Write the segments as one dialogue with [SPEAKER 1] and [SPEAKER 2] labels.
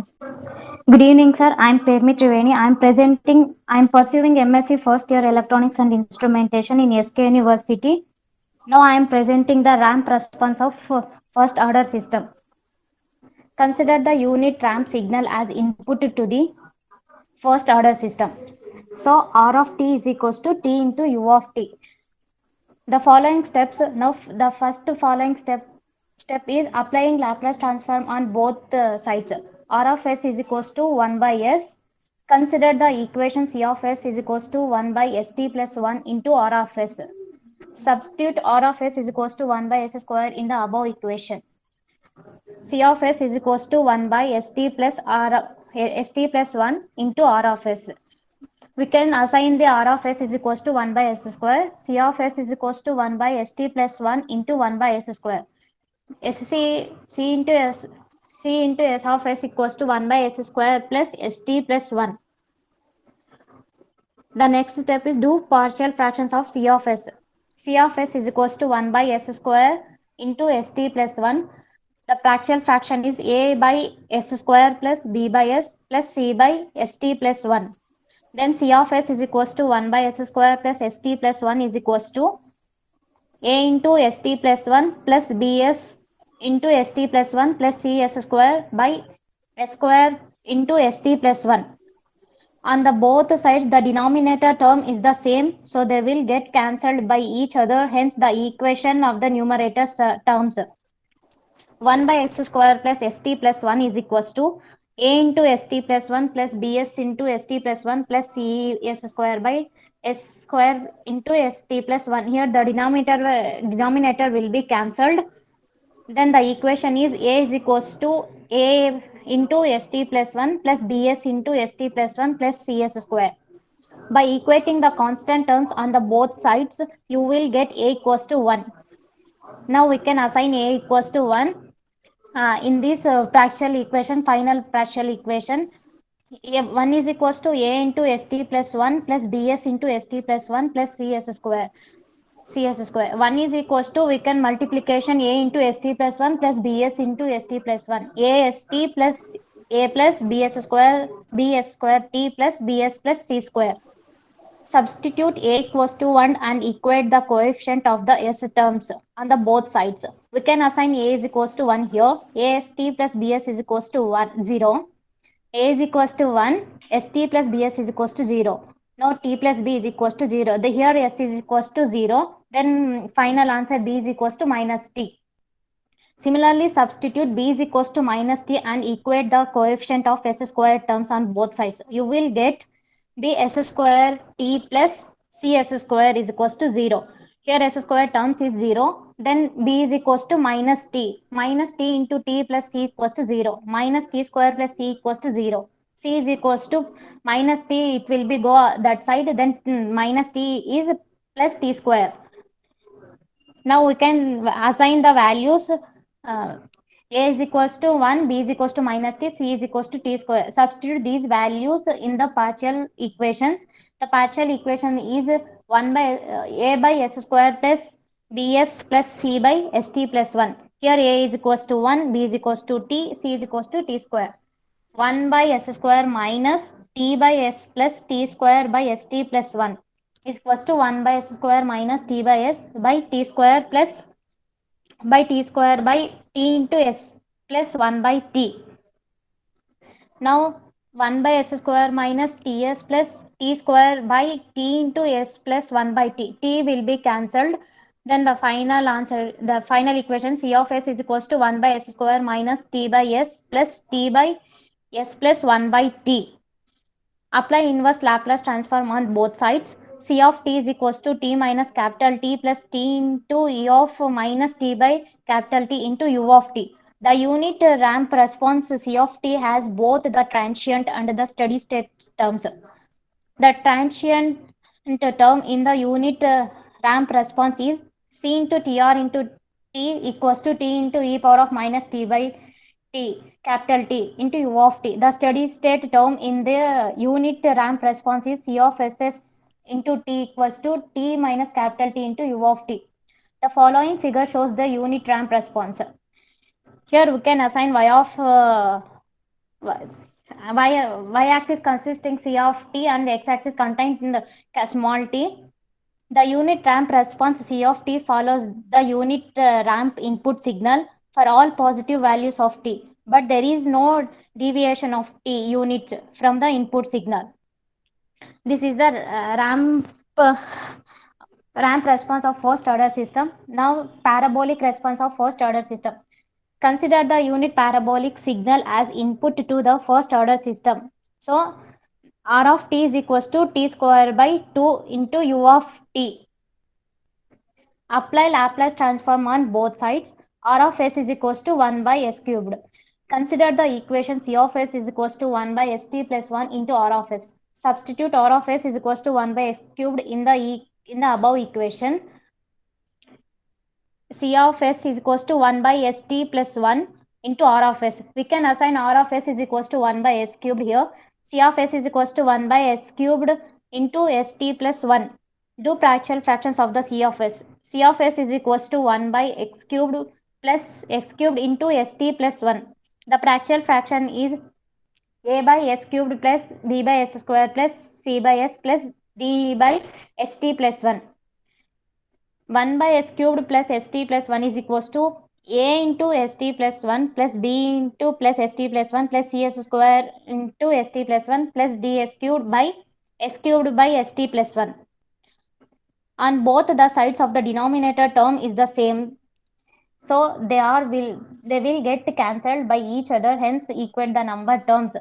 [SPEAKER 1] Good evening, sir. I'm Permi Triveni. I'm pursuing MSc first year Electronics and Instrumentation in SK University. Now I am presenting the ramp response of first order system. Consider the unit ramp signal as input to the first order system. So R of t is equals to t into u of t. The following steps, now the first following step is applying Laplace transform on both sides. R of s is equals to 1 by s. Consider the equation C of s is equals to 1 by st plus 1 into R of s. Substitute R of s is equals to 1 by s square in the above equation. C of s is equals to 1 by st plus 1 into R of s. We can assign the R of s is equals to 1 by s square. C of s is equals to 1 by st plus 1 into 1 by s square. C into s of s equals to 1 by s square plus st plus 1. The next step is do partial fractions of C of s. C of s is equals to 1 by s square into st plus 1. The partial fraction is a by s square plus b by s plus c by st plus 1. Then C of s is equals to 1 by s square plus st plus 1 is equals to a into st plus 1 plus bs into st plus 1 plus cs square by s square into st plus 1. On the both sides, the denominator term is the same, so they will get cancelled by each other. Hence, the equation of the numerator terms 1 by s square plus st plus 1 is equals to a into st plus 1 plus bs into st plus 1 plus cs square by s square into st plus 1. Here the denominator will be cancelled. Then the equation is a is equals to a into st plus 1 plus bs into st plus 1 plus cs square. By equating the constant terms on the both sides, you will get a equals to 1. Now we can assign a equals to 1. In this final partial equation, 1 is equals to a into st plus 1 plus bs into st plus 1 plus cs square. 1 is equals to, we can multiplication a into st plus 1 plus bs into st plus 1. ast plus a plus bs square t plus bs plus c square. Substitute a equals to 1 and equate the coefficient of the s terms on the both sides. We can assign a is equals to 1 here. Ast plus bs is equals to 0. A is equals to 1. St plus bs is equals to 0. Now t plus b is equals to 0. Here s is equals to 0. Then final answer b is equals to minus t. Similarly, substitute b is equals to minus t and equate the coefficient of s square terms on both sides. You will get b s square t plus c s square is equals to 0. Here s square terms is 0. Then b is equals to minus t. Minus t into t plus c equals to 0. Minus t square plus c equals to 0. C is equals to minus t. It will be go that side. Then minus t is plus t square. Now we can assign the values. A is equals to 1, b is equals to minus t, c is equals to t square. Substitute these values in the partial equations. The partial equation is 1 by a by s square plus bs plus c by st plus 1. Here a is equals to 1, b is equals to t, c is equals to t square. 1 by s square minus t by s plus t square by st plus 1 is equals to 1 by s square minus t by s by t square plus by t square by t into s plus 1 by t. Now 1 by s square minus ts plus t square by t into s plus 1 by t. T will be cancelled. Then the final answer, the final equation c of s is equals to 1 by s square minus t by s plus t by s plus 1 by t. Apply inverse Laplace transform on both sides. C of t is equals to t minus capital T plus t into e of minus t by capital T into u of t. The unit ramp response C of t has both the transient and the steady state terms. The transient term in the unit ramp response is C into tr into t equals to t into e power of minus t by t, capital T into u of t. The steady state term in the unit ramp response is C of ss into t equals to t minus capital T into u of t. The following figure shows the unit ramp response. Here we can assign y of y-axis consisting c of t and x-axis contained in the small t. The unit ramp response c of t follows the unit ramp input signal for all positive values of t, but there is no deviation of t units from the input signal. This is the ramp response of first order system. Now parabolic response of first order system. Consider the unit parabolic signal as input to the first order system. So r of t is equals to t square by 2 into u of t. Apply Laplace transform on both sides. R of s is equals to 1 by s cubed. Consider the equation c of s is equals to 1 by st plus 1 into r of s. Substitute r of s is equals to 1 by s cubed in the above equation. C of s is equals to 1 by st plus 1 into r of s. We can assign r of s is equals to 1 by s cubed here. C of s is equals to 1 by s cubed into st plus 1. Do partial fractions of the C of s. C of s is equals to 1 by x cubed plus x cubed into st plus 1. The partial fraction is a by s cubed plus b by s square plus c by s plus d by st plus 1. 1 by s cubed plus st plus 1 is equals to a into st plus 1 plus b into plus st plus 1 plus cs square into st plus 1 plus ds cubed by st plus 1. On both the sides of the denominator term is the same, so they will get cancelled by each other, hence equate the number terms.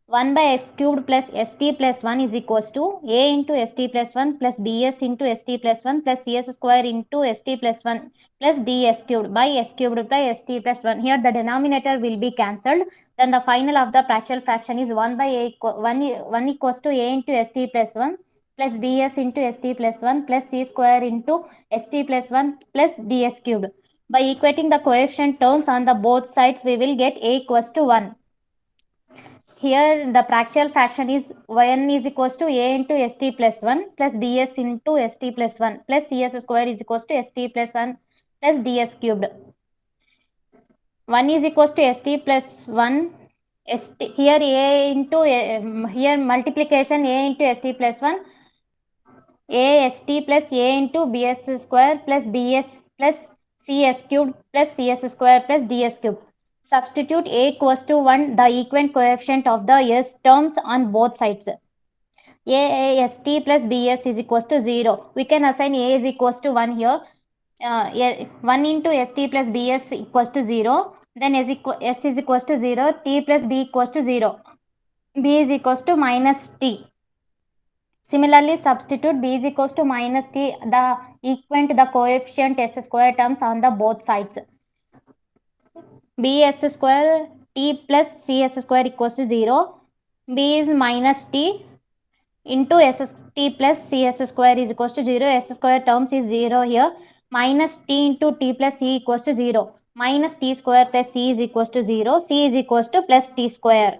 [SPEAKER 1] 1 by s cubed plus st plus 1 is equals to a into st plus 1 plus bs into st plus 1 plus cs square into st plus 1 plus ds cubed by s cubed by st plus 1. Here the denominator will be cancelled. Then the final of the partial fraction is 1 by 1 equals to a into st plus 1 plus bs into st plus 1 plus c square into st plus 1 plus ds cubed. By equating the coefficient terms on the both sides, we will get a equals to 1. Here the partial fraction is yn is equals to a into st plus 1 plus bs into st plus 1 plus cs square is equals to st plus 1 plus ds cubed. 1 is equals to st plus 1. Here a into here multiplication a into st plus 1 a st plus a into bs square plus bs plus cs cubed plus cs square plus ds cubed. Substitute a equals to 1, the equivalent coefficient of the s terms on both sides. A st plus bs is equals to 0. We can assign a is equals to 1 here. 1 into st plus bs equals to 0. Then s is equals to 0. T plus b equals to 0. B is equals to minus t. Similarly, substitute b is equals to minus t, the equivalent the coefficient s square terms on the both sides. bs square t plus cs square equals to 0. B is minus t into st plus cs square is equals to 0. S square terms is 0 here. Minus t into t plus c equals to 0. Minus t square plus c is equals to 0. C is equals to plus t square.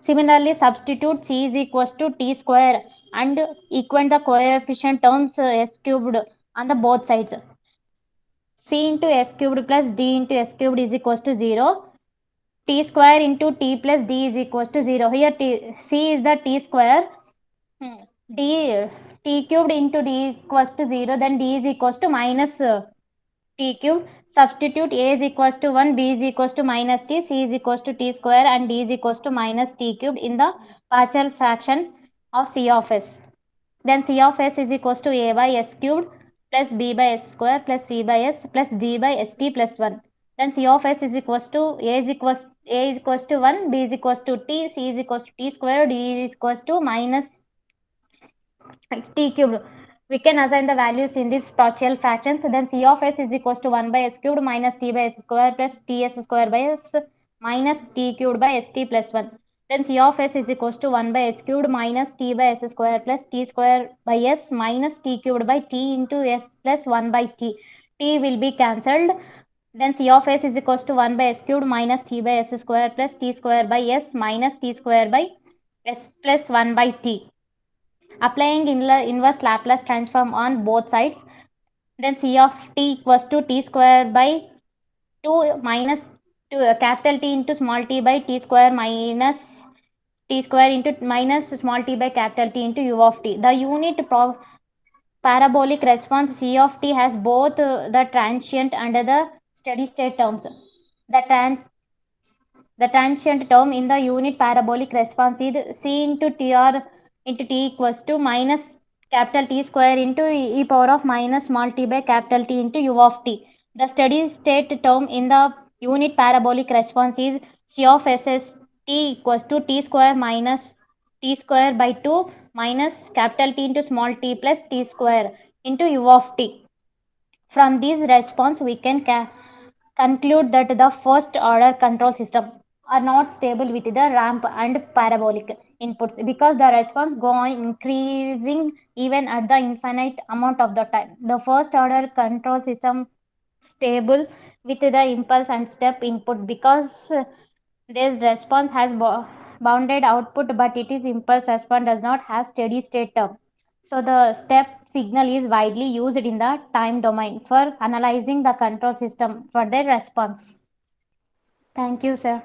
[SPEAKER 1] Similarly, substitute c is equals to t square and equate the coefficient terms s cubed on the both sides. C into s cubed plus d into s cubed is equals to 0. T square into t plus d is equals to 0. Here c is the t square. T cubed into d equals to 0. Then d is equals to minus t cubed. Substitute a is equals to 1, b is equals to minus t, c is equals to t square and d is equals to minus t cubed in the partial fraction of c of s. Then c of s is equals to a by s cubed plus b by s square plus c by s plus d by st plus 1. Then c of s is equals to a is equals to 1, b is equals to t, c is equals to t square, d is equals to minus t cubed. We can assign the values in these partial fractions. Then c of s is equals to 1 by s cubed minus t by s square plus ts square by s minus t cubed by st plus 1. Then c of s is equals to 1 by s cubed minus t by s square plus t square by s minus t cubed by t into s plus 1 by t. T will be cancelled. Then c of s is equals to 1 by s cubed minus t by s square plus t square by s minus t square by s plus 1 by t. Applying inverse Laplace transform on both sides, then c of t equals to t square by 2 minus to capital T into small t by t square minus t square into minus small t by capital T into u of t. The unit parabolic response C of t has both the transient and the steady state terms. The, tran- the transient term in the unit parabolic response is C into t or into t equals to minus capital T square into e power of minus small t by capital T into u of t. The steady state term in the unit parabolic response is C of S t equals to t square minus t square by 2 minus capital T into small t plus t square into u of t. From this response, we can conclude that the first order control system are not stable with the ramp and parabolic inputs because the response go on increasing even at the infinite amount of the time. The first order control system stable with the impulse and step input because this response has bounded output, but it is impulse response does not have steady state term. So the step signal is widely used in the time domain for analyzing the control system for their response. Thank you, sir.